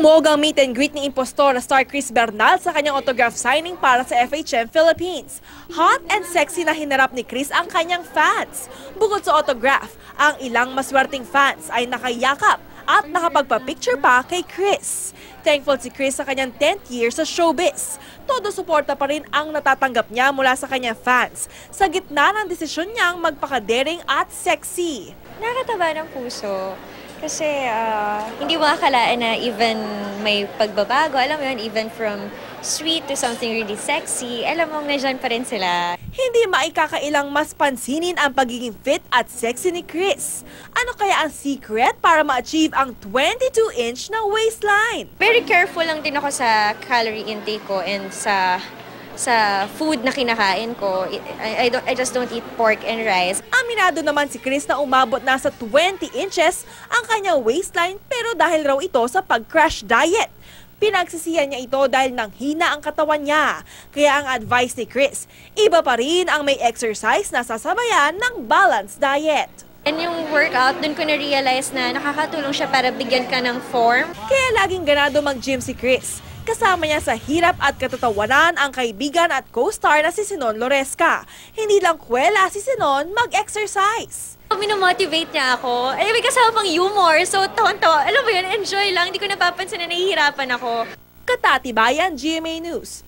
Umog ang meet and greet ni impostor na star Chris Bernal sa kanyang autograph signing para sa FHM Philippines. Hot and sexy na hinarap ni Chris ang kanyang fans. Bukod sa autograph, ang ilang maswerteng fans ay nakayakap at nakapagpa-picture pa kay Chris. Thankful si Chris sa kanyang 10th year sa showbiz. Todo suporta pa rin ang natatanggap niya mula sa kanyang fans sa gitna ng desisyon niyang magpakadering at sexy. Nakakataba ng puso. Kasi hindi mo akalain na even may pagbabago, alam mo yun, even from sweet to something really sexy, alam mo, nandiyan pa rin sila. Hindi maikakailang mas pansinin ang pagiging fit at sexy ni Chris. Ano kaya ang secret para ma-achieve ang 22-inch na waistline? Very careful lang din ako sa calorie intake ko and sa food na kinakain ko. I just don't eat pork and rice. Aminado naman si Chris na umabot na sa 20 inches ang kanyang waistline pero dahil raw ito sa pag-crash diet. Pinagsisihan niya ito dahil nang hina ang katawan niya. Kaya ang advice ni Chris, iba pa rin ang may exercise na sasabayan ng balanced diet. And yung workout, dun ko na-realize na nakakatulong siya para bigyan ka ng form. Kaya laging ganado mag-gym si Chris. Kasama niya sa hirap at katatawanan ang kaibigan at co-star na si Sinon Loresca. Hindi lang kwela si Sinon mag-exercise. Minomotivate niya ako. May kasama pang humor. So, tawan-tawa. Alam mo yun, enjoy lang. Hindi ko napapansin na nahihirapan ako. Katatibayan, GMA News.